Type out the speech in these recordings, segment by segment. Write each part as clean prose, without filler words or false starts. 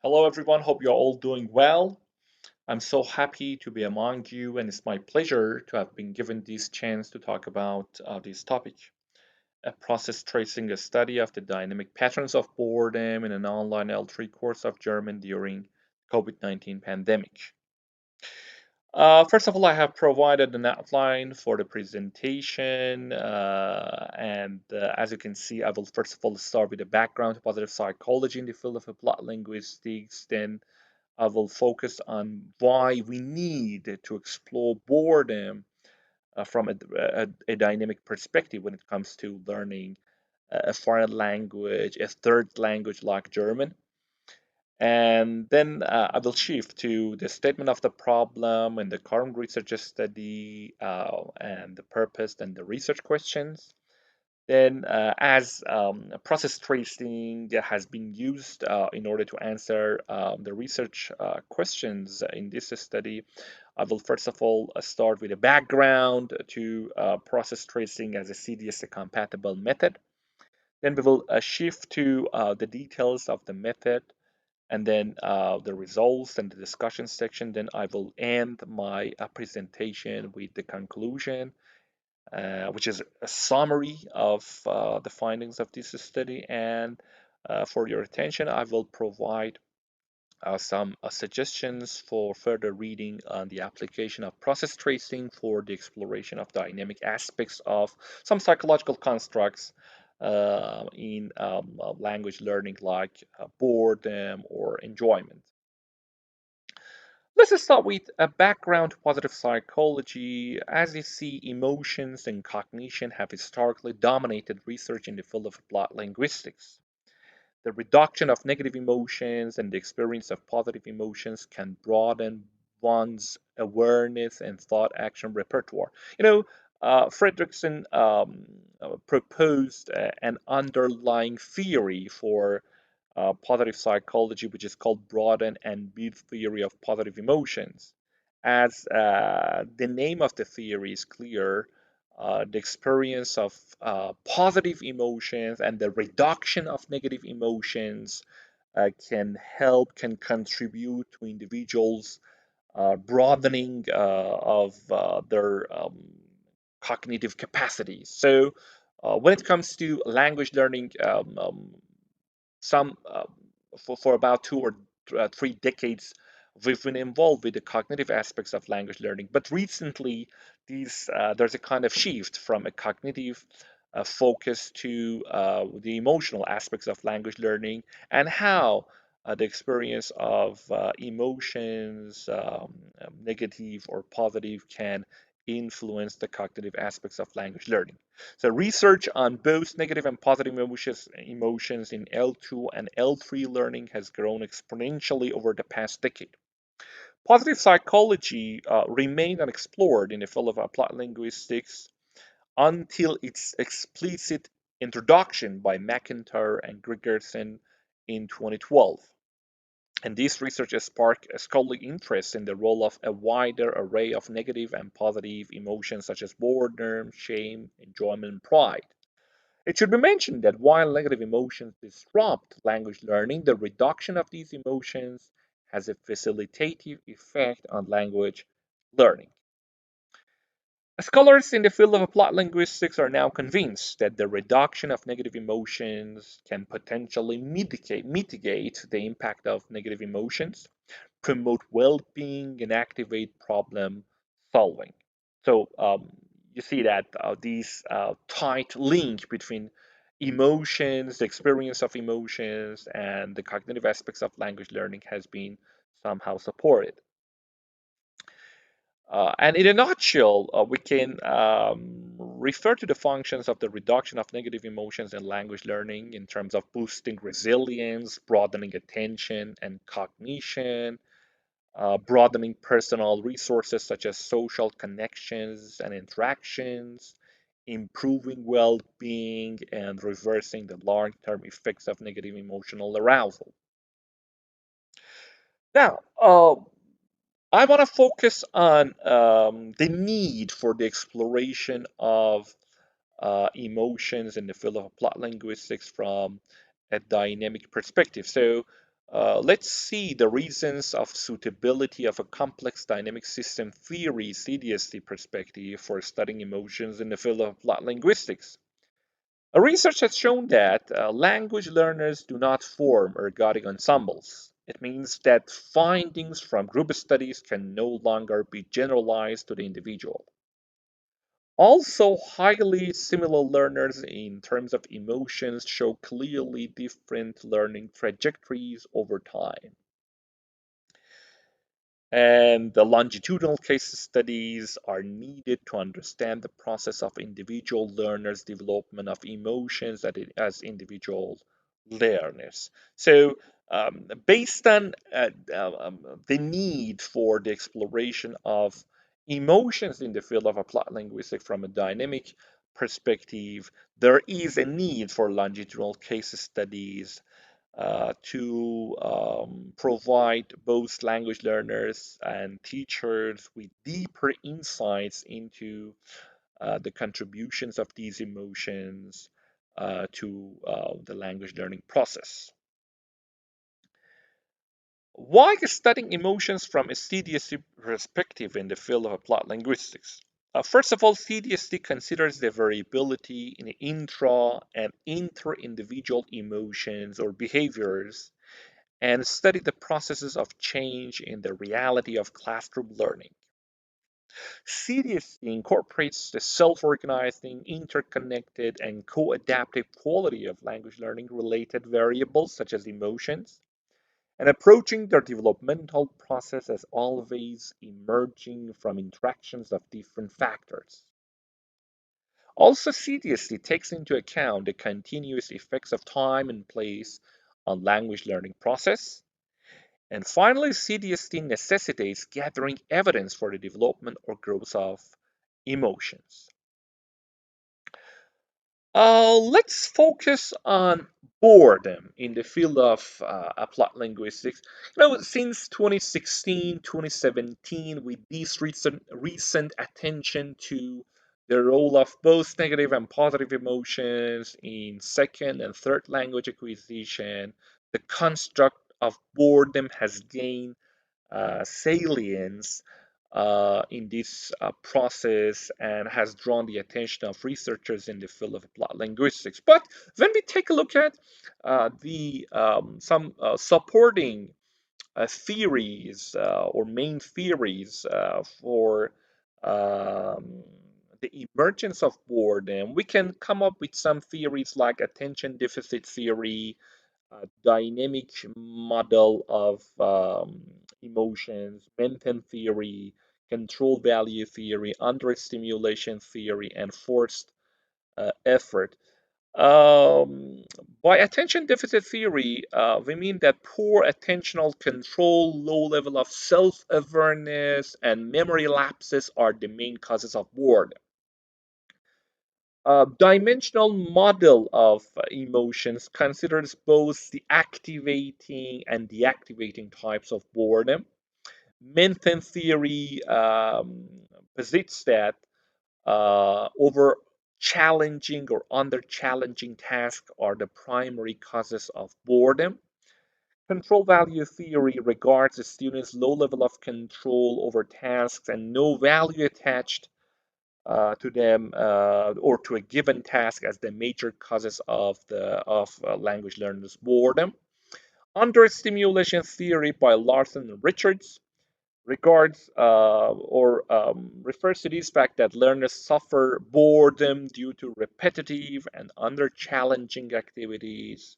Hello, everyone. Hope you're all doing well. I'm so happy to be among you, and it's my pleasure to have been given this chance to talk about this topic. A process tracing a study of the dynamic patterns of boredom in an online L3 course of German during COVID-19 pandemic. First of all, I have provided an outline for the presentation, and as you can see, I will first of all start with the background to positive psychology in the field of applied linguistics, then I will focus on why we need to explore boredom from a dynamic perspective when it comes to learning a foreign language, a third language like German. And then I will shift to the statement of the problem and the current research study and the purpose and the research questions. Then, as process tracing has been used in order to answer the research questions in this study, I will first of all start with a background to process tracing as a CDS compatible method. Then we will shift to the details of the method and then the results and the discussion section. Then I will end my presentation with the conclusion which is a summary of the findings of this study. And for your attention, I will provide some suggestions for further reading on the application of process tracing for the exploration of dynamic aspects of some psychological constructs in language learning, like boredom or enjoyment. Let's start with a background to positive psychology. As you see, emotions and cognition have historically dominated research in the field of applied linguistics. The reduction of negative emotions and the experience of positive emotions can broaden one's awareness and thought action repertoire. Fredrickson proposed an underlying theory for positive psychology, which is called broaden and build theory of positive emotions. As the name of the theory is clear, the experience of positive emotions and the reduction of negative emotions can contribute to individuals broadening of their cognitive capacities. So, when it comes to language learning, some for about 2 or 3 decades, we've been involved with the cognitive aspects of language learning. But recently, there's a kind of shift from a cognitive focus to the emotional aspects of language learning and how the experience of emotions, negative or positive, can influence the cognitive aspects of language learning. So research on both negative and positive emotions in L2 and L3 learning has grown exponentially over the past decade. Positive psychology remained unexplored in the field of applied linguistics until its explicit introduction by McIntyre and Gregerson in 2012. And this research has sparked a scholarly interest in the role of a wider array of negative and positive emotions such as boredom, shame, enjoyment, and pride. It should be mentioned that while negative emotions disrupt language learning, the reduction of these emotions has a facilitative effect on language learning. Scholars in the field of applied linguistics are now convinced that the reduction of negative emotions can potentially mitigate the impact of negative emotions, promote well being, and activate problem solving. So, you see that these tight link between emotions, the experience of emotions, and the cognitive aspects of language learning has been somehow supported. And in a nutshell, we can refer to the functions of the reduction of negative emotions in language learning in terms of boosting resilience, broadening attention and cognition, broadening personal resources such as social connections and interactions, improving well being, and reversing the long term effects of negative emotional arousal. Now, I want to focus on the need for the exploration of emotions in the field of applied linguistics from a dynamic perspective. So, Let's see the reasons of suitability of a complex dynamic system theory CDST perspective for studying emotions in the field of applied linguistics. Research has shown that language learners do not form ergodic ensembles. It means that findings from group studies can no longer be generalized to the individual. Also, highly similar learners in terms of emotions show clearly different learning trajectories over time. And the longitudinal case studies are needed to understand the process of individual learners' development of emotions as individual learners. So, based on the need for the exploration of emotions in the field of applied linguistics from a dynamic perspective, there is a need for longitudinal case studies to provide both language learners and teachers with deeper insights into the contributions of these emotions to the language learning process. Why studying emotions from a CDST perspective in the field of applied linguistics? First of all, CDST considers the variability in intra and inter-individual emotions or behaviors and study the processes of change in the reality of classroom learning. CDSC incorporates the self-organizing, interconnected, and co-adaptive quality of language learning related variables such as emotions, and approaching their developmental process as always emerging from interactions of different factors. Also, CDSC takes into account the continuous effects of time and place on language learning process. And finally, CDST necessitates gathering evidence for the development or growth of emotions. Let's focus on boredom in the field of applied linguistics. Since 2016, 2017, with this recent attention to the role of both negative and positive emotions in second and third language acquisition, the construct of boredom has gained salience in this process and has drawn the attention of researchers in the field of applied linguistics. But when we take a look at the some supporting theories or main theories for um, the emergence of boredom, we can come up with some theories like attention deficit theory, dynamic model of emotions, Bentham theory, control value theory, understimulation theory, and forced effort. Um, by attention deficit theory, we mean that poor attentional control, low level of self awareness, and memory lapses are the main causes of boredom. Dimensional model of emotions considers both the activating and deactivating types of boredom. Bentham theory posits that over challenging or under challenging tasks are the primary causes of boredom. Control value theory regards the student's low level of control over tasks and no value attached to them or to a given task as the major causes of the of language learners' boredom. Under-stimulation theory by Larson and Richards regards or refers to this fact that learners suffer boredom due to repetitive and under-challenging activities,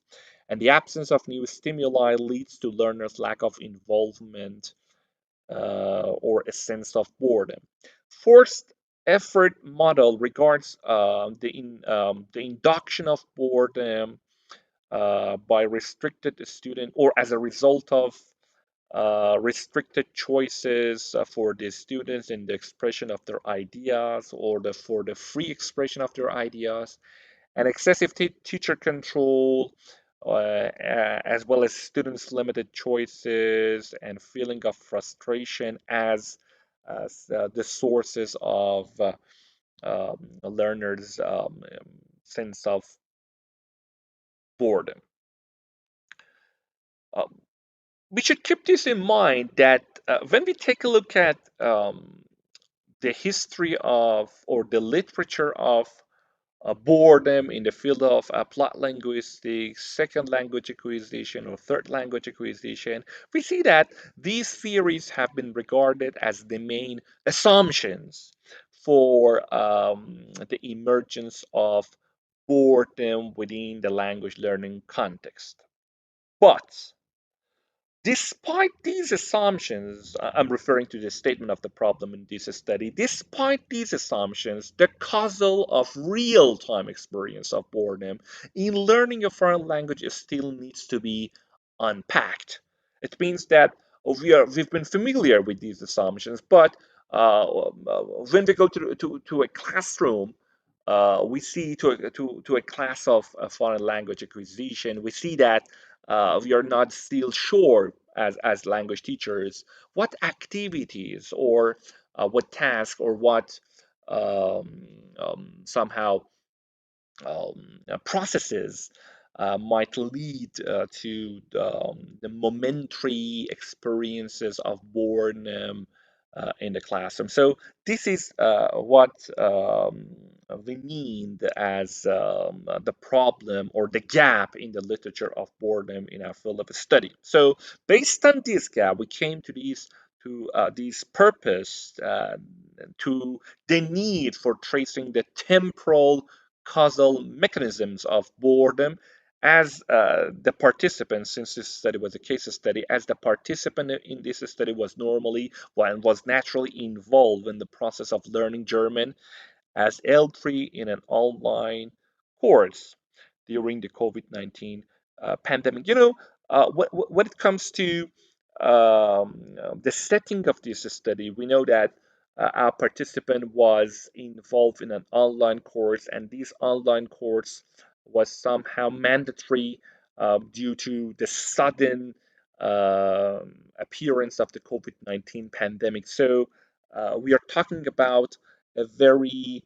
and the absence of new stimuli leads to learners' lack of involvement or a sense of boredom. Forced effort model regards the induction of boredom by restricted student or as a result of restricted choices for the students in the expression of their ideas or for the free expression of their ideas and excessive teacher control, as well as students' limited choices and feeling of frustration as the sources of learners' sense of boredom. we should keep this in mind that when we take a look at the history of or the literature of boredom in the field of applied linguistics, second language acquisition, or third language acquisition, we see that these theories have been regarded as the main assumptions for the emergence of boredom within the language learning context. But despite these assumptions, I'm referring to the statement of the problem in this study. Despite these assumptions, the causal of real time experience of boredom in learning a foreign language still needs to be unpacked. It means that we've been familiar with these assumptions, but when we go to a classroom, we see to a class of foreign language acquisition, we see that we are not still sure as language teachers what activities or what task or what somehow processes might lead to the momentary experiences of boredom in the classroom. So this is what we mean as the problem or the gap in the literature of boredom in our field of study. So based on this gap, we came to these purpose to the need for tracing the temporal causal mechanisms of boredom as the participant, since this study was a case study, as the participant in this study was normally and was naturally involved in the process of learning German as L3 in an online course during the COVID-19 pandemic. When it comes to the setting of this study, we know that our participant was involved in an online course, and this online course was somehow mandatory due to the sudden appearance of the COVID-19 pandemic. So we are talking about a very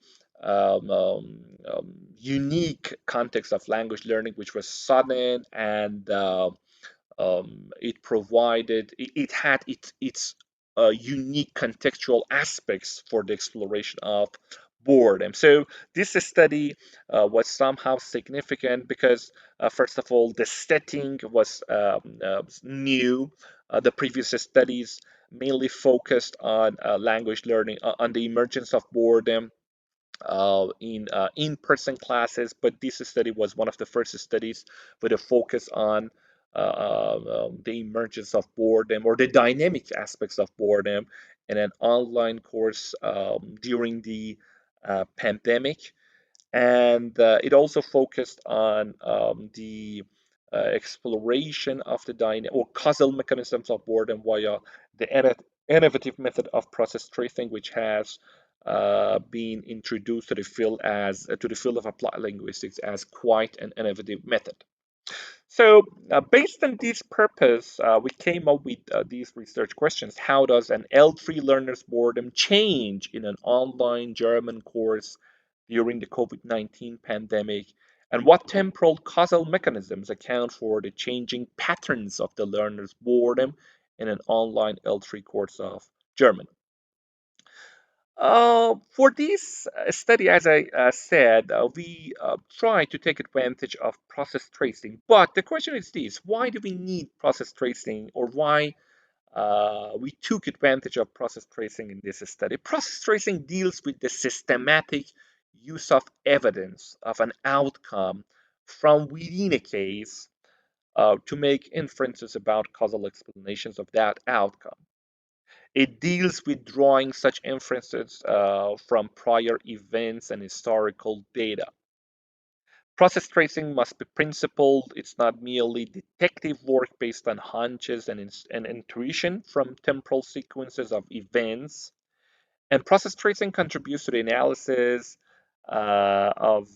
unique context of language learning, which was sudden and it had its unique contextual aspects for the exploration of boredom. So this study was somehow significant because, first of all, the setting was new. The previous studies mainly focused on language learning, on the emergence of boredom in in-person classes, but this study was one of the first studies with a focus on the emergence of boredom or the dynamic aspects of boredom in an online course during the pandemic. And it also focused on the exploration of the or causal mechanisms of boredom via the innovative method of process tracing, which has been introduced to the field of applied linguistics as quite an innovative method. So, based on this purpose, we came up with these research questions. How does an L3 learner's boredom change in an online German course during the COVID-19 pandemic? And what temporal causal mechanisms account for the changing patterns of the learner's boredom in an online L3 course of German? For this study, as I said, we try to take advantage of process tracing. But the question is this: why do we need process tracing, or why we took advantage of process tracing in this study? Process tracing deals with the systematic use of evidence of an outcome from within a case to make inferences about causal explanations of that outcome. It deals with drawing such inferences from prior events and historical data. Process tracing must be principled. It's not merely detective work based on hunches and intuition from temporal sequences of events. And process tracing contributes to the analysis of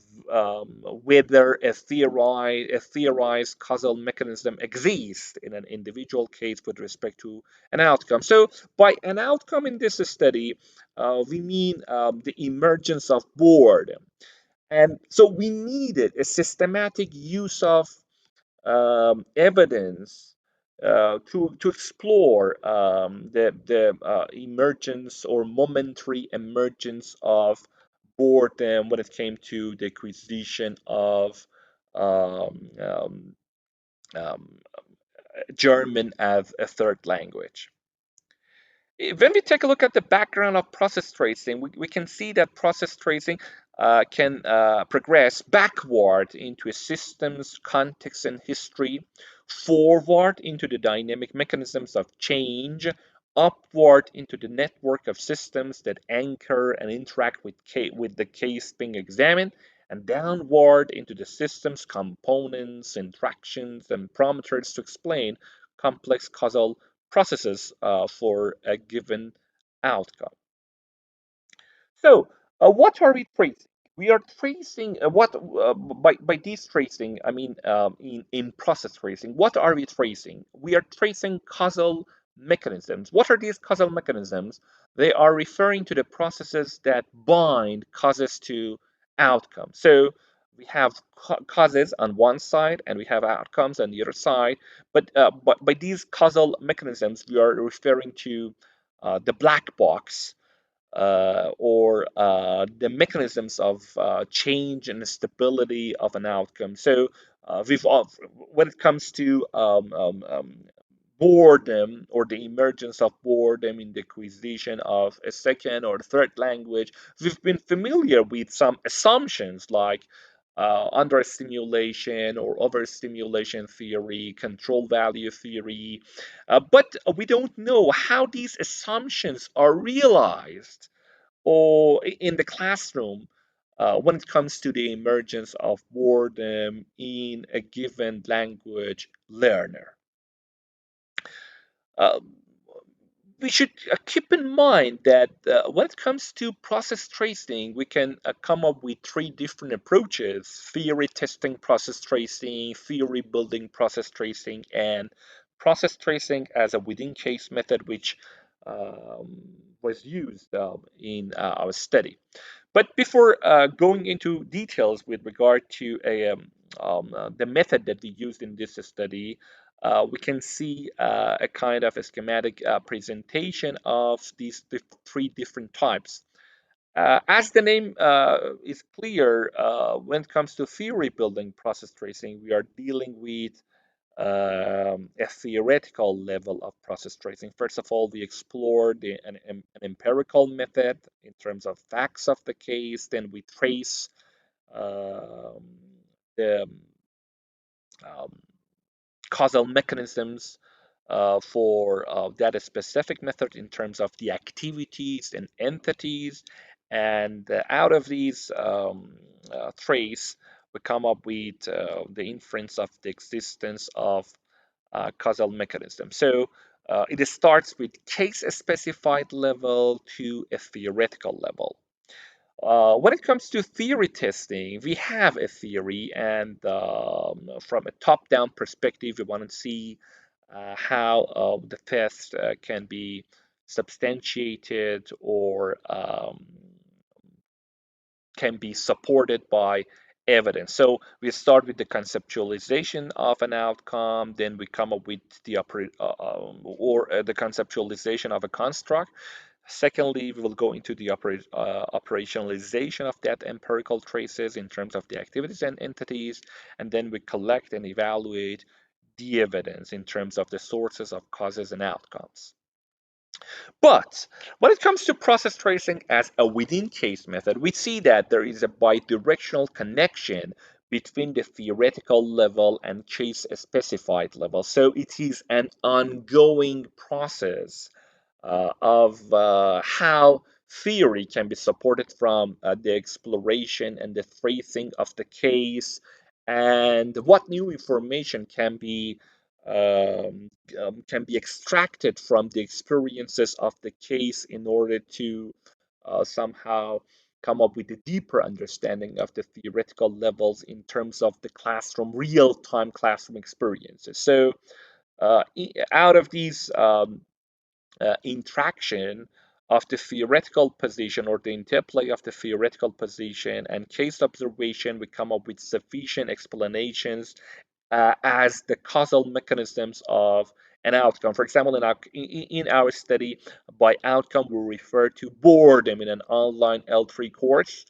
whether a theorized causal mechanism exists in an individual case with respect to an outcome. So, by an outcome in this study, we mean the emergence of boredom. And so, we needed a systematic use of evidence to explore the emergence or momentary emergence of boredom when it came to the acquisition of um, um, um, German as a third language. When we take a look at the background of process tracing, we can see that process tracing can progress backward into a system's context and history, forward into the dynamic mechanisms of change, upward into the network of systems that anchor and interact with the case being examined, and downward into the system's components, interactions, and parameters to explain complex causal processes for a given outcome. So, what are we tracing? We are tracing what by this tracing, I mean in process tracing. What are we tracing? We are tracing causal mechanisms. What are these causal mechanisms? They are referring to the processes that bind causes to outcomes. So we have causes on one side and we have outcomes on the other side. But by these causal mechanisms, we are referring to the black box or the mechanisms of change and stability of an outcome. So when it comes to boredom or the emergence of boredom in the acquisition of a second or third language, we've been familiar with some assumptions like under stimulation or overstimulation theory, control value theory, but we don't know how these assumptions are realized or in the classroom when it comes to the emergence of boredom in a given language learner. Um, we should keep in mind that when it comes to process tracing, we can come up with three different approaches: theory testing process tracing, theory building process tracing, and process tracing as a within case method, which was used in our study. But before going into details with regard to the method that we used in this study, we can see a kind of a schematic presentation of these three different types. As the name is clear, when it comes to theory building process tracing, we are dealing with a theoretical level of process tracing. First of all, we explored an empirical method in terms of facts of the case. Then we trace um, the um, causal mechanisms for that specific method in terms of the activities and entities. And out of these trace, we come up with the inference of the existence of causal mechanism. So it starts with case specified level to a theoretical level. When it comes to theory testing, we have a theory, and from a top down perspective, we want to see how the test can be substantiated or can be supported by evidence. So we start with the conceptualization of an outcome, then we come up with the conceptualization of a construct. Secondly, we will go into the operationalization of that empirical traces in terms of the activities and entities, and then we collect and evaluate the evidence in terms of the sources of causes and outcomes. But when it comes to process tracing as a within case method, we see that there is a bidirectional connection between the theoretical level and case specified level. So it is an ongoing process of how theory can be supported from the exploration and the tracing of the case, and what new information can be extracted from the experiences of the case in order to somehow come up with a deeper understanding of the theoretical levels in terms of the classroom, real-time classroom experiences. So out of these interaction of the theoretical position or the interplay of the theoretical position and case observation, we come up with sufficient explanations as the causal mechanisms of an outcome. For example, in our study, by outcome, we refer to boredom in an online L3 course.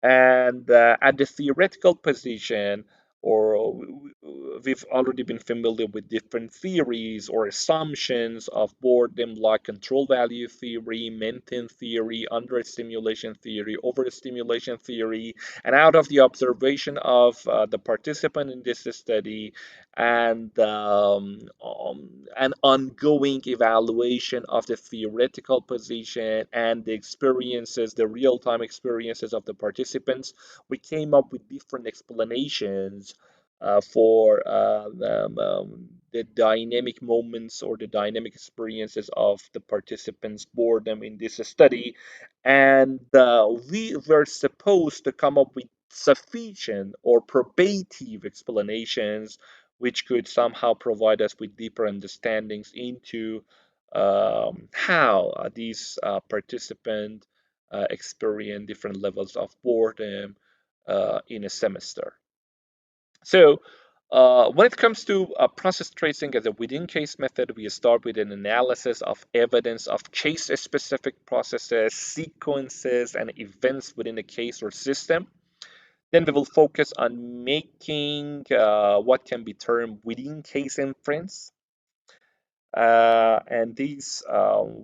And at the theoretical position, or we've already been familiar with different theories or assumptions of boredom, like control value theory, maintenance theory, understimulation theory, overstimulation theory. And out of the observation of the participant in this study, and an ongoing evaluation of the theoretical position and the experiences, the real-time experiences of the participants, we came up with different explanations for the dynamic moments or the dynamic experiences of the participants' boredom in this study. And we were supposed to come up with sufficient or probative explanations which could somehow provide us with deeper understandings into how these participants experience different levels of boredom in a semester. So, when it comes to process tracing as a within case method, we start with an analysis of evidence of case specific processes, sequences, and events within a case or system. Then we will focus on making what can be termed within case inference. And these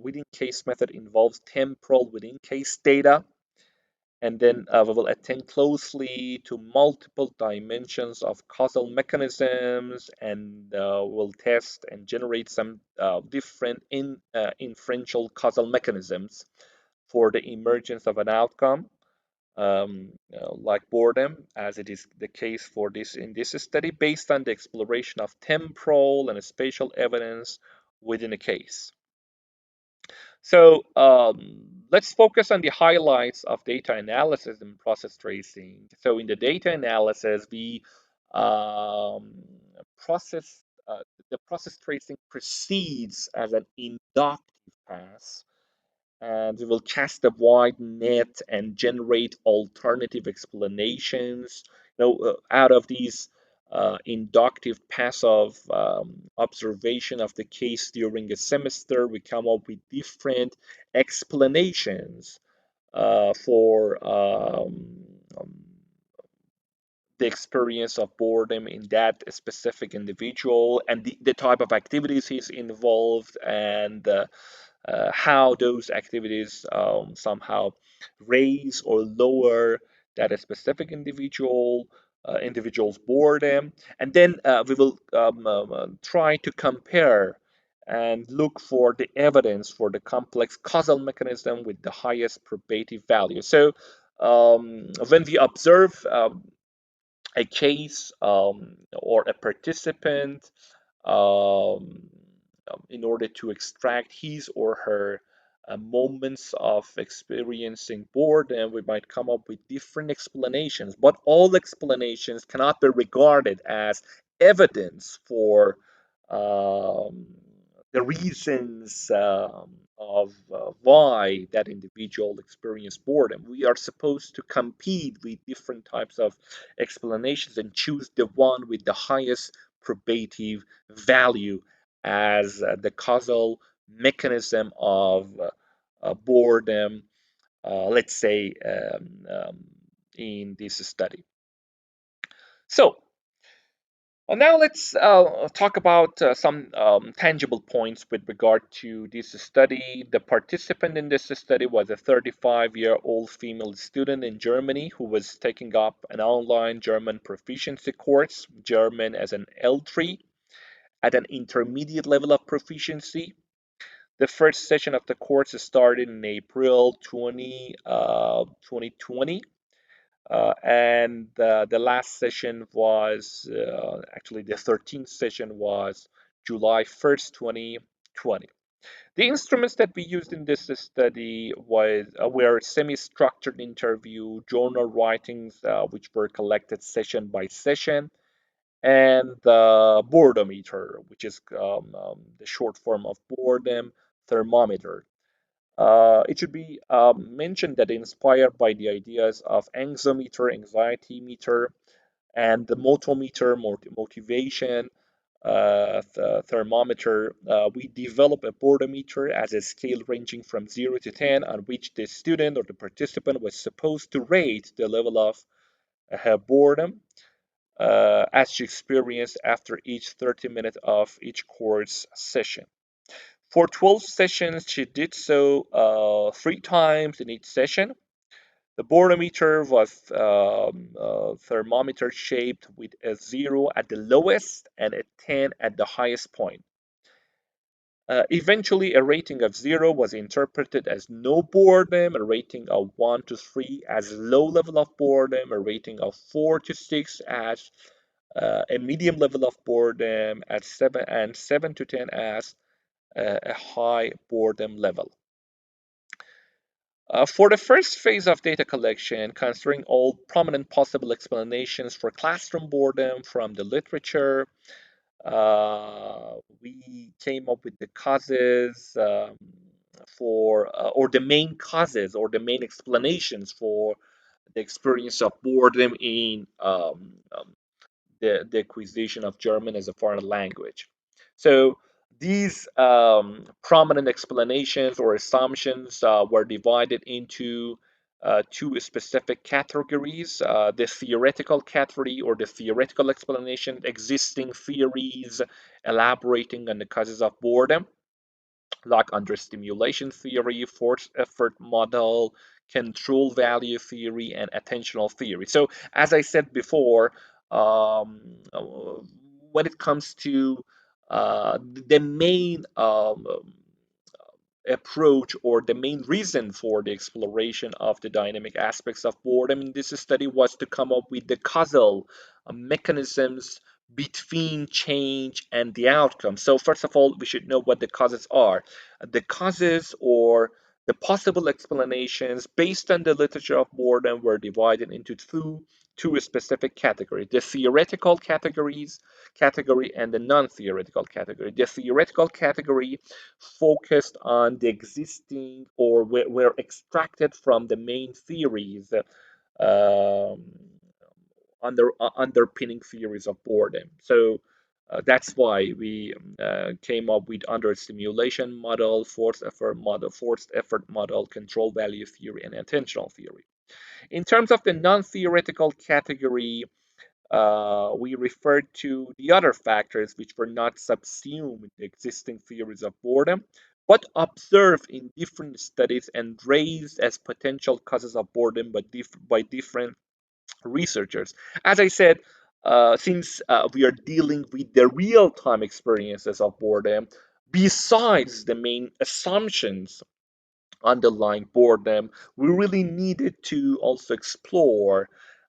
within case method involves temporal within case data. And then we will attend closely to multiple dimensions of causal mechanisms, and we'll test and generate some different inferential causal mechanisms for the emergence of an outcome, like boredom, as it is the case for this in this study, based on the exploration of temporal and spatial evidence within a case. So let's focus on the highlights of data analysis and process tracing. So in the data analysis, we um, process the process tracing proceeds as an inductive pass, and we will cast a wide net and generate alternative explanations. Out of these inductive passive observation of the case during a semester, we come up with different explanations for the experience of boredom in that specific individual, and the type of activities he's involved, and how those activities somehow raise or lower that specific individual's boredom. And then we will try to compare and look for the evidence for the complex causal mechanism with the highest probative value. So when we observe a case or a participant, um, in order to extract his or her moments of experiencing boredom, we might come up with different explanations, but all explanations cannot be regarded as evidence for um, the reasons of why that individual experienced boredom. We are supposed to compete with different types of explanations and choose the one with the highest probative value as the causal mechanism of boredom, let's say, in this study. So, now let's talk about some tangible points with regard to this study. The participant in this study was a 35-year-old female student in Germany who was taking up an online German proficiency course, German as an L3, at an intermediate level of proficiency. The first session of the course started in April 2020, and the last session was actually the 13th session was July 1st, 2020. The instruments that we used in this study were semi-structured interview, journal writings, which were collected session by session, and the boredometer, which is the short form of boredom thermometer. It should be mentioned that inspired by the ideas of anxiometer, anxiety meter, and the motometer, motivation, thermometer, we develop a boredometer as a scale ranging from 0 to 10, on which the student or the participant was supposed to rate the level of her boredom as she experienced after each 30 minutes of each course session. For 12 sessions, she did so 3 times in each session. The boredometer was thermometer shaped with a 0 at the lowest and a 10 at the highest point. Eventually, a rating of 0 was interpreted as no boredom, a rating of 1 to 3 as low level of boredom, a rating of 4 to 6 as a medium level of boredom, at 7 and 7 to 10 as a high boredom level. For the first phase of data collection, considering all prominent possible explanations for classroom boredom from the literature, we came up with the causes or the main causes or the main explanations for the experience of boredom in the acquisition of German as a foreign language. So these prominent explanations or assumptions were divided into two specific categories: the theoretical category or the theoretical explanation, existing theories elaborating on the causes of boredom, like under stimulation theory, force effort model, control value theory, and attentional theory. So, as I said before, um, uh, when it comes to the main approach or the main reason for the exploration of the dynamic aspects of boredom in this study was to come up with the causal mechanisms between change and the outcome. So, first of all, we should know what the causes are. The causes or the possible explanations based on the literature of boredom were divided into two specific categories: the theoretical category and the non-theoretical category. The theoretical category focused on the existing or were extracted from the main theories um, underpinning theories of boredom. So that's why we came up with under stimulation model, forced effort model, control value theory, and attentional theory. In terms of the non-theoretical category, we referred to the other factors which were not subsumed in the existing theories of boredom, but observed in different studies and raised as potential causes of boredom by different researchers. As I said, since we are dealing with the real time experiences of boredom, besides the main assumptions underlying boredom, we really needed to also explore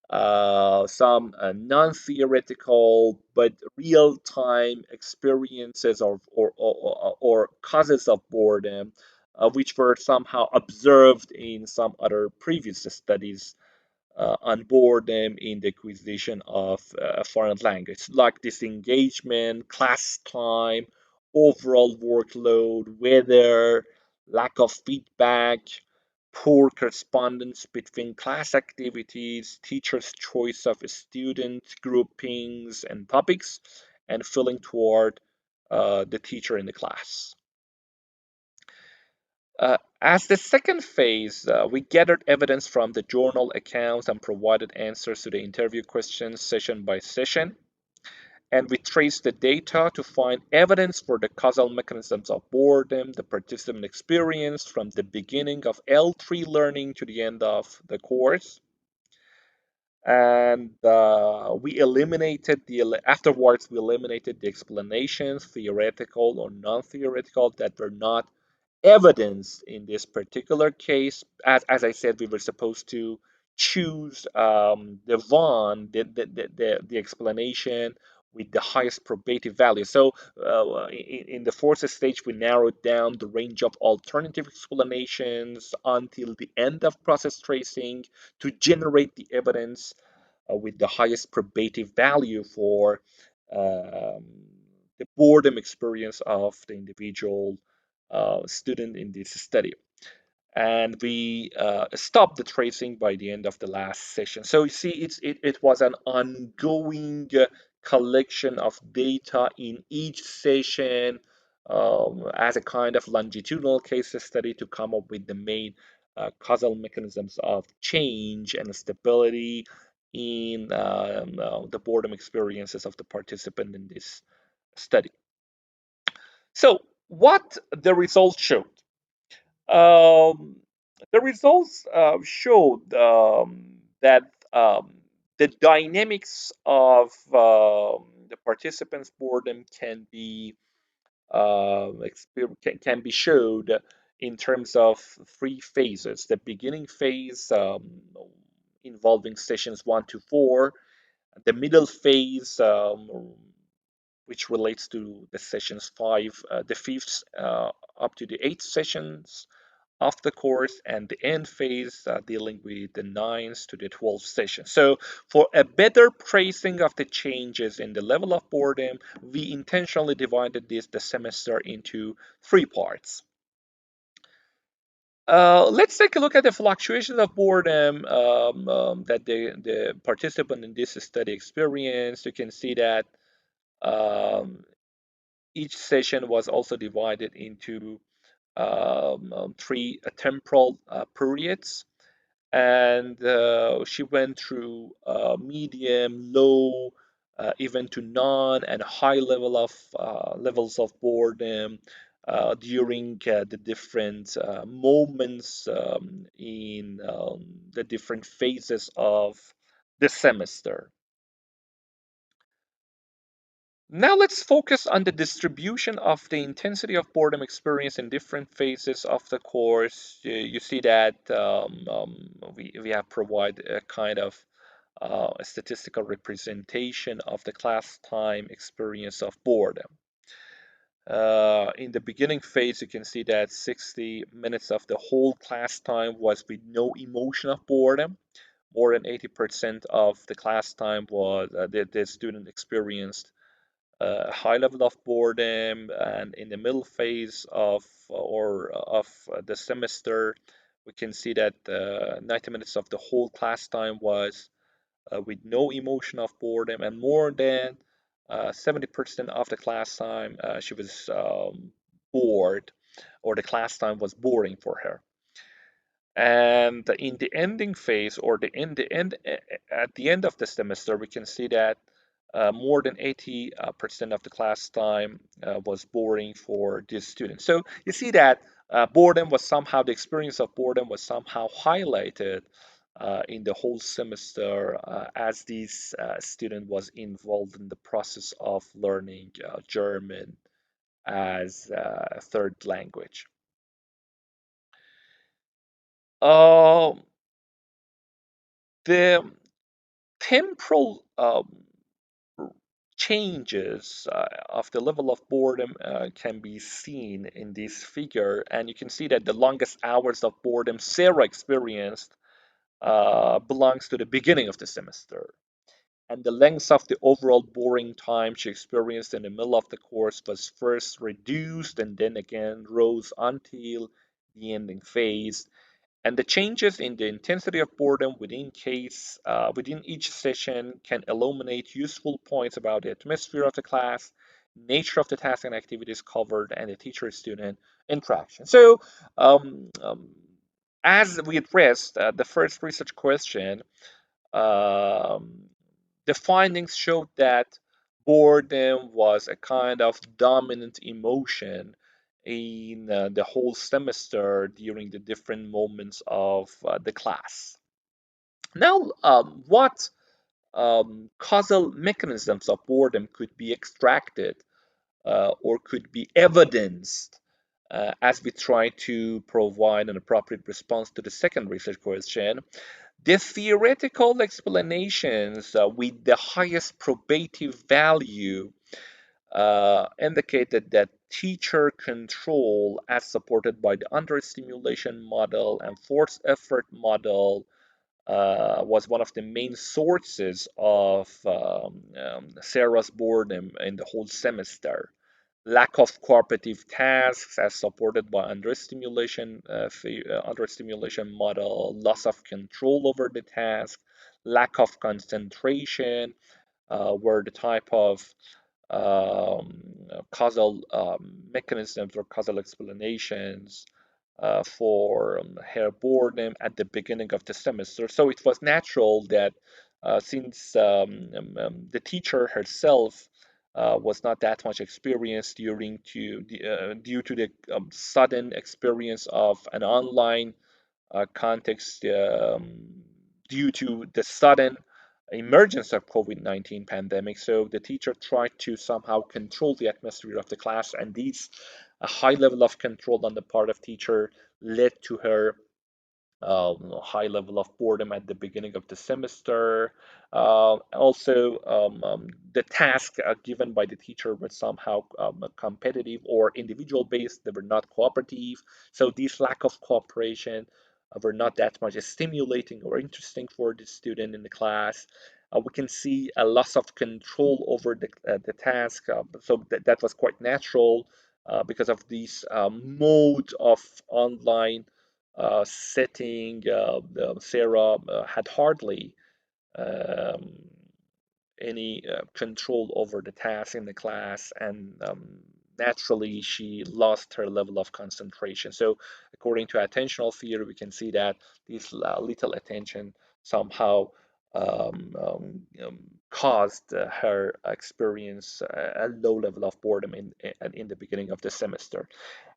some non-theoretical but real-time experiences or causes of boredom, which were somehow observed in some other previous studies on boredom in the acquisition of a foreign language, like disengagement, class time, overall workload, weather, lack of feedback, poor correspondence between class activities, teachers' choice of student groupings and topics, and feeling toward the teacher in the class. As the second phase, we gathered evidence from the journal accounts and provided answers to the interview questions session by session. And we traced the data to find evidence for the causal mechanisms of boredom, the participant experience from the beginning of L3 learning to the end of the course. And afterwards, we eliminated the explanations, theoretical or non-theoretical, that were not evidence in this particular case. As I said, we were supposed to choose the explanation with the highest probative value. So in the fourth stage, we narrowed down the range of alternative explanations until the end of process tracing to generate the evidence with the highest probative value for um, the boredom experience of the individual student in this study. And we stopped the tracing by the end of the last session. So you see, it was an ongoing collection of data in each session as a kind of longitudinal case study to come up with the main causal mechanisms of change and stability in the boredom experiences of the participant in this study. So, what the results showed? Um, the results showed that the dynamics of the participants' boredom can be can be showed in terms of three phases. The beginning phase involving sessions 1 to 4, the middle phase which relates to the sessions 5, the fifth up to the eighth sessions of the course, and the end phase dealing with the 9th to the 12th session. So for a better tracing of the changes in the level of boredom, we intentionally divided the semester into three parts. Let's take a look at the fluctuations of boredom that the participant in this study experienced. You can see that um, each session was also divided into three temporal periods, and she went through medium, low, even to none, and high levels of boredom during the different moments in the different phases of the semester. Now let's focus on the distribution of the intensity of boredom experience in different phases of the course. You see that we have provided a kind of a statistical representation of the class time experience of boredom. In the beginning phase, you can see that 60 minutes of the whole class time was with no emotion of boredom. More than 80% of the class time was the student experienced a high level of boredom, and in the middle phase of the semester, we can see that 90 minutes of the whole class time was with no emotion of boredom, and more than 70% of the class time she was bored, or the class time was boring for her. And in the ending phase, or the end at the end of the semester, we can see that more than 80% of the class time was boring for this student. So you see that boredom was somehow, the experience of boredom was somehow highlighted in the whole semester as this student was involved in the process of learning German as a third language. Um, the temporal changes of the level of boredom can be seen in this figure, and you can see that the longest hours of boredom Sarah experienced belongs to the beginning of the semester, and the length of the overall boring time she experienced in the middle of the course was first reduced and then again rose until the ending phase. And the changes in the intensity of boredom within each session can illuminate useful points about the atmosphere of the class, nature of the tasks and activities covered, and the teacher-student interaction. So, as we addressed the first research question, um, the findings showed that boredom was a kind of dominant emotion in the whole semester during the different moments of the class. Now, what causal mechanisms of boredom could be extracted or could be evidenced as we try to provide an appropriate response to the second research question? The theoretical explanations with the highest probative value indicated that teacher control, as supported by the understimulation model and forced effort model, was one of the main sources of Sarah's boredom in the whole semester. Lack of cooperative tasks, as supported by understimulation model, loss of control over the task, lack of concentration, were the type of causal mechanisms or causal explanations for her boredom at the beginning of the semester. So it was natural that since the teacher herself was not that much experienced due to the sudden experience of an online context due to the sudden emergence of COVID-19 pandemic. So the teacher tried to somehow control the atmosphere of the class, and these a high level of control on the part of teacher led to her high level of boredom at the beginning of the semester. Also, the task given by the teacher was somehow competitive or individual based. They were not cooperative. So this lack of cooperation were not that much stimulating or interesting for the student in the class. We can see a loss of control over the task. That was quite natural because of this mode of online setting, Sarah had hardly um, any control over the tasks in the class, and naturally she lost her level of concentration. So, according to attentional theory, we can see that this little attention somehow caused her experience a low level of boredom in the beginning of the semester.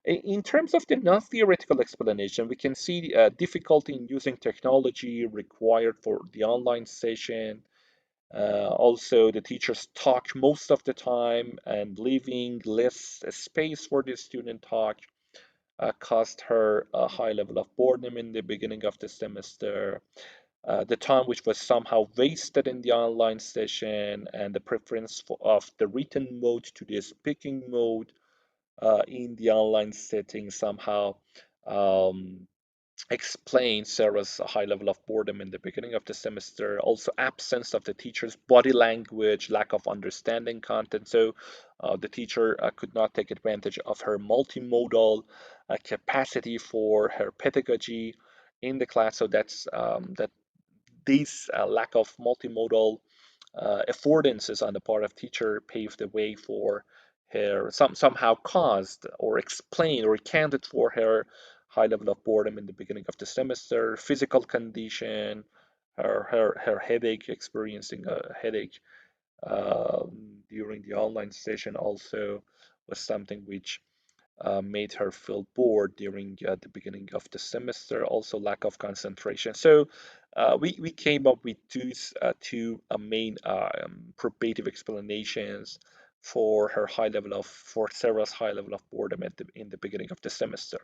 In terms of the non-theoretical explanation, we can see difficulty in using technology required for the online session. Also, the teachers talk most of the time, and leaving less space for the student talk caused her a high level of boredom in the beginning of the semester. The time which was somehow wasted in the online session, and the preference of the written mode to the speaking mode in the online setting somehow um, explain Sarah's high level of boredom in the beginning of the semester. Also, absence of the teacher's body language, lack of understanding content. So, the teacher could not take advantage of her multimodal capacity for her pedagogy in the class. So that this lack of multimodal affordances on the part of teacher paved the way for her somehow caused or explained or accounted for her high level of boredom in the beginning of the semester. Physical condition, her headache, experiencing a headache during the online session also was something which made her feel bored during the beginning of the semester. Also, lack of concentration. So we came up with two main probative explanations for Sarah's high level of boredom in the beginning of the semester.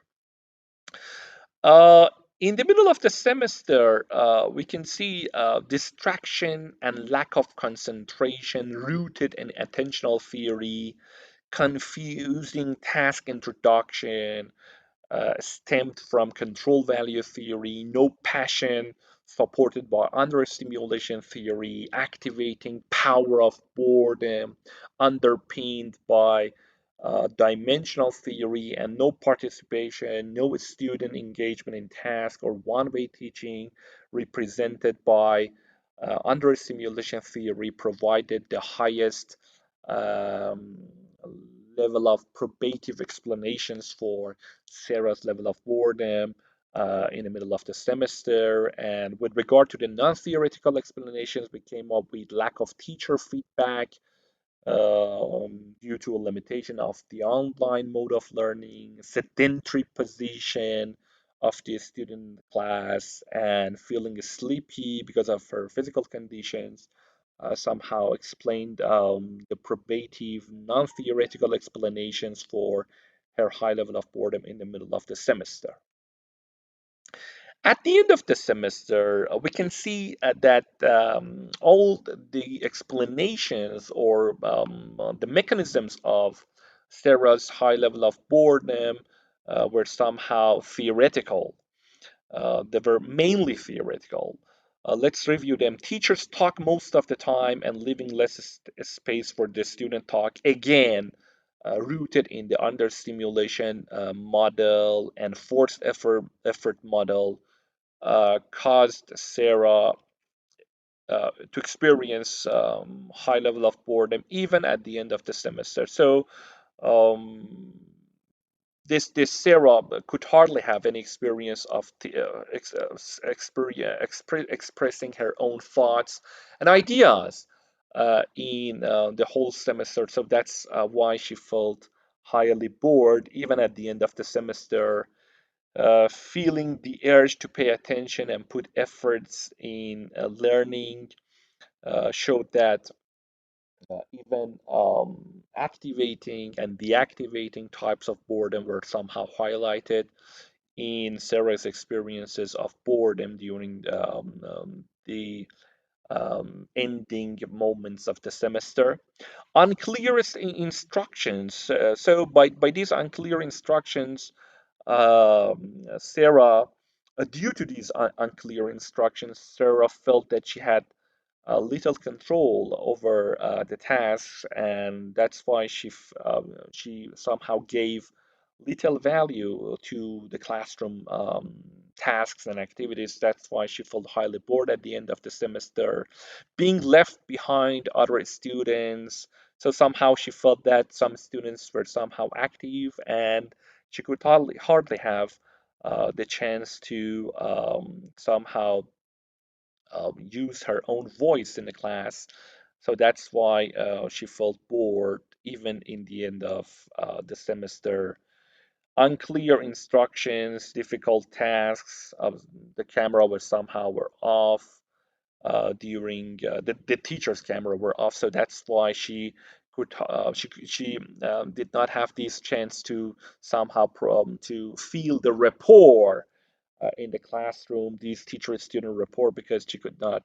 Uh, in the middle of the semester, we can see distraction and lack of concentration rooted in attentional theory, confusing task introduction, stemmed from control value theory, no passion, supported by understimulation theory, activating power of boredom, underpinned by dimensional theory, and no participation, no student engagement in task or one-way teaching, represented by understimulation theory, provided the highest um, level of probative explanations for Sarah's level of boredom in the middle of the semester. And with regard to the non-theoretical explanations, we came up with lack of teacher feedback due to a limitation of the online mode of learning, sedentary position of the student class, and feeling sleepy because of her physical conditions. Somehow explained the probative, non-theoretical explanations for her high level of boredom in the middle of the semester. At the end of the semester, we can see that all the explanations or the mechanisms of Sarah's high level of boredom were somehow theoretical. They were mainly theoretical. Let's review them. Teachers talk most of the time and leaving less space for the student talk. Again, rooted in the understimulation model and forced effort model caused Sarah to experience high level of boredom even at the end of the semester. So um, this Sarah could hardly have any experience of expressing her own thoughts and ideas in the whole semester. So that's why she felt highly bored even at the end of the semester. Feeling the urge to pay attention and put efforts in learning showed that even activating and deactivating types of boredom were somehow highlighted in Sarah's experiences of boredom during the ending moments of the semester. Unclear instructions. So by these unclear instructions, Sarah, due to these unclear instructions, Sarah felt that she had little control over the tasks, and that's why she somehow gave little value to the classroom tasks and activities. That's why she felt highly bored at the end of the semester, being left behind other students. So somehow she felt that some students were somehow active, and she could hardly have the chance to somehow use her own voice in the class. So that's why she felt bored even in the end of the semester. Unclear instructions, difficult tasks, the camera was somehow were off during the teacher's camera were off, so that's why she did not have this chance to somehow to feel the rapport in the classroom, these teacher-student rapport, because she could not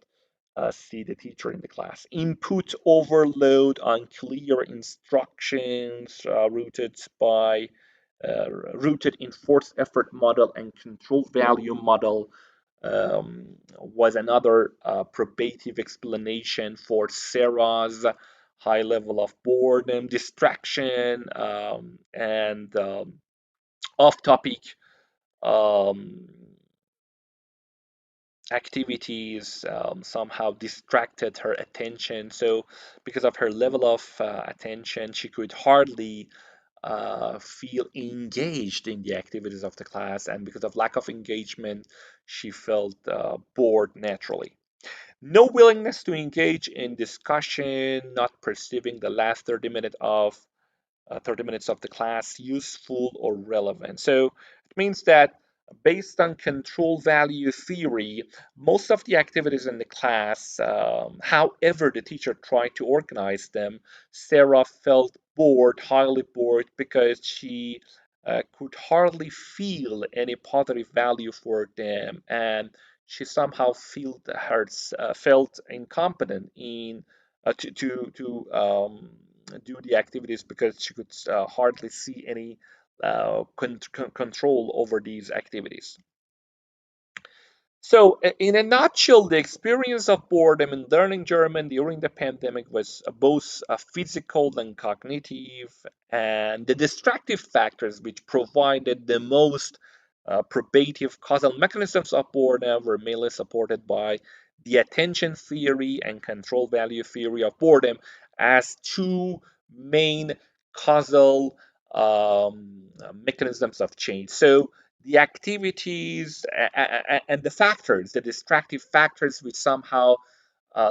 see the teacher in the class. Input overload, unclear instructions, rooted in forced effort model and control value model was another probative explanation for Sarah's high level of boredom, distraction, and off-topic um, activities somehow distracted her attention. So, because of her level of attention, she could hardly feel engaged in the activities of the class, and because of lack of engagement, she felt bored naturally. No willingness to engage in discussion, not perceiving the last 30 minutes of the class useful or relevant. So it means that based on control value theory, most of the activities in the class, however the teacher tried to organize them, Sarah felt bored, highly bored, because she could hardly feel any positive value for them, and she somehow felt incompetent in to do the activities because she could hardly see any control over these activities. So, in a nutshell, the experience of boredom in learning German during the pandemic was both physical and cognitive, and the distractive factors which provided the most probative causal mechanisms of boredom were mainly supported by the attention theory and control value theory of boredom as two main causal mechanisms of change. So, the activities and the factors, the distractive factors, which somehow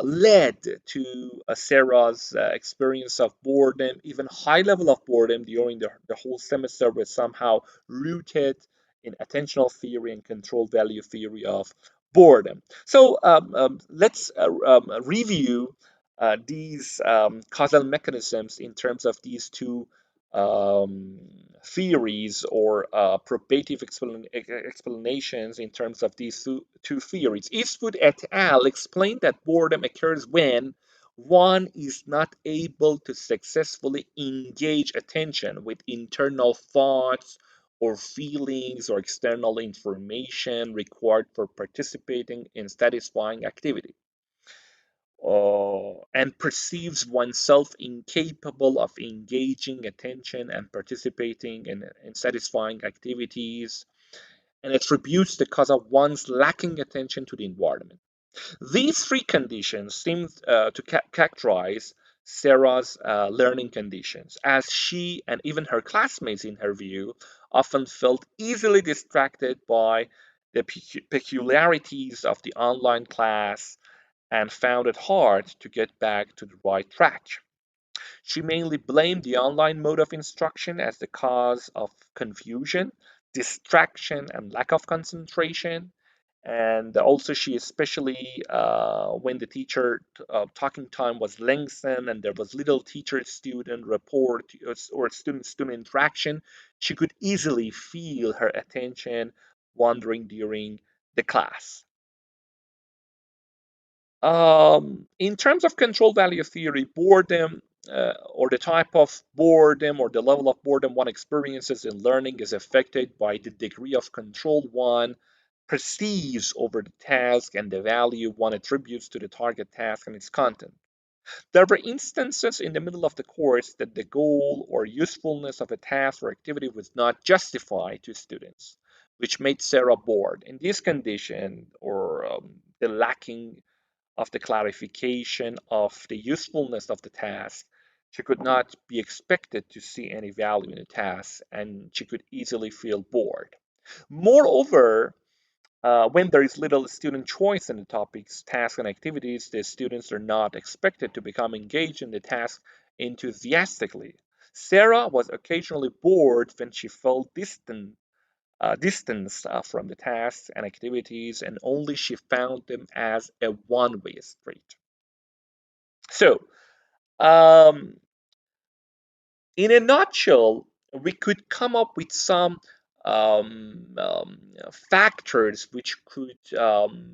led to Sarah's experience of boredom, even high level of boredom during the whole semester, was somehow rooted in attentional theory and control value theory of boredom. So let's review these causal mechanisms in terms of these two um, theories or probative explanations in terms of these two theories. Eastwood et al. Explained that boredom occurs when one is not able to successfully engage attention with internal thoughts or feelings or external information required for participating in satisfying activity, and perceives oneself incapable of engaging attention and participating in satisfying activities, and attributes the cause of one's lacking attention to the environment. These three conditions seem to characterize Sarah's learning conditions, as she and even her classmates, in her view, often felt easily distracted by the peculiarities of the online class and found it hard to get back to the right track. She mainly blamed the online mode of instruction as the cause of confusion, distraction, and lack of concentration. And also, she especially, when the teacher talking time was lengthened and there was little teacher-student rapport or student-student interaction, she could easily feel her attention wandering during the class. In terms of control value theory, boredom or the type of boredom or the level of boredom one experiences in learning is affected by the degree of control one perceives over the task and the value one attributes to the target task and its content. There were instances in the middle of the course that the goal or usefulness of a task or activity was not justified to students, which made Sarah bored. In this condition, or the lacking of the clarification of the usefulness of the task, she could not be expected to see any value in the task and she could easily feel bored. Moreover, when there is little student choice in the topics, tasks, and activities, the students are not expected to become engaged in the task enthusiastically. Sarah was occasionally bored when she felt distance from the tasks and activities, and only she found them as a one-way street. So, um, in a nutshell, we could come up with some factors which could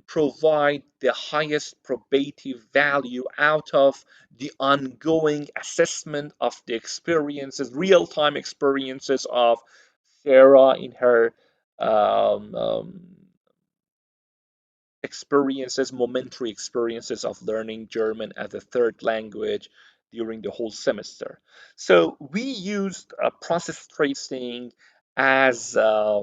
provide the highest probative value out of the ongoing assessment of the experiences, real time experiences of Sarah in her um, um, experiences, momentary experiences of learning German as a third language during the whole semester. So we used process tracing as a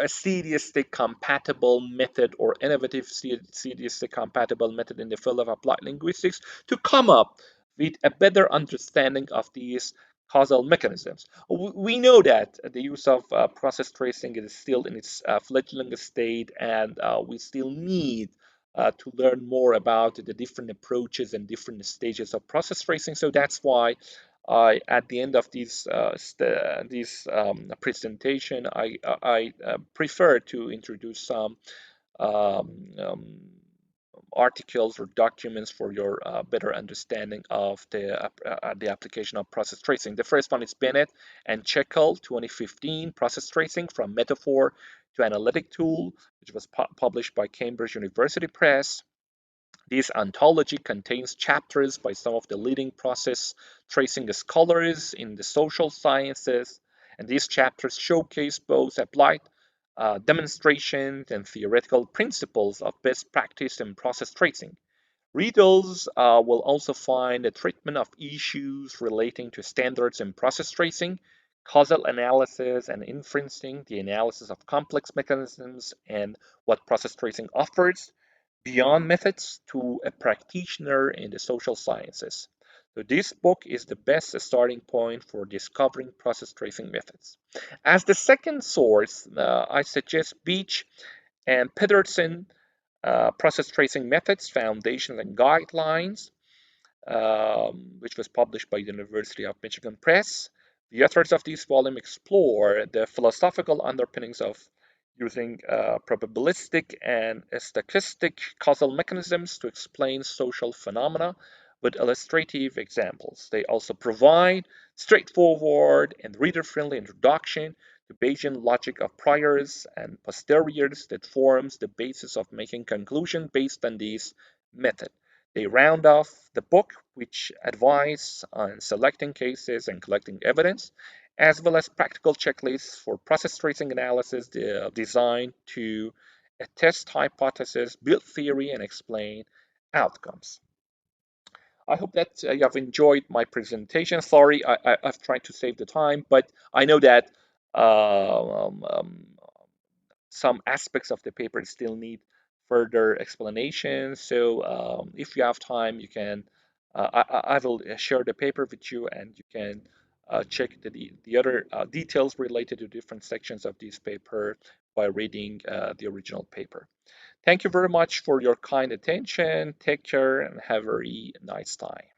serialistic compatible method or innovative serialistic compatible method in the field of applied linguistics to come up with a better understanding of these causal mechanisms. We know that the use of process tracing is still in its fledgling state, and we still need to learn more about the different approaches and different stages of process tracing. So that's why at the end of this presentation, I prefer to introduce some um, um, articles or documents for your better understanding of the application of process tracing. The first one is Bennett and Checkle 2015 process tracing from metaphor to analytic tool, which was published by Cambridge University Press. This anthology contains chapters by some of the leading process tracing scholars in the social sciences, and these chapters showcase both applied demonstrations and theoretical principles of best practice in process tracing. Readers will also find a treatment of issues relating to standards in process tracing, causal analysis and inferencing, the analysis of complex mechanisms, and what process tracing offers beyond methods to a practitioner in the social sciences. So this book is the best starting point for discovering process tracing methods. As the second source, I suggest Beach and Pedersen Process Tracing Methods, Foundations and Guidelines, which was published by the University of Michigan Press. The authors of this volume explore the philosophical underpinnings of using probabilistic and stochastic causal mechanisms to explain social phenomena with illustrative examples. They also provide straightforward and reader-friendly introduction to Bayesian logic of priors and posteriors that forms the basis of making conclusions based on these methods. They round off the book, which advise on selecting cases and collecting evidence, as well as practical checklists for process tracing analysis designed to test hypotheses, build theory, and explain outcomes. I hope that you have enjoyed my presentation. Sorry, I've tried to save the time, but I know that uh, um, um, some aspects of the paper still need further explanations. So if you have time, you can. I will share the paper with you, and you can check the other details related to different sections of this paper by reading the original paper. Thank you very much for your kind attention. Take care and have a very nice time.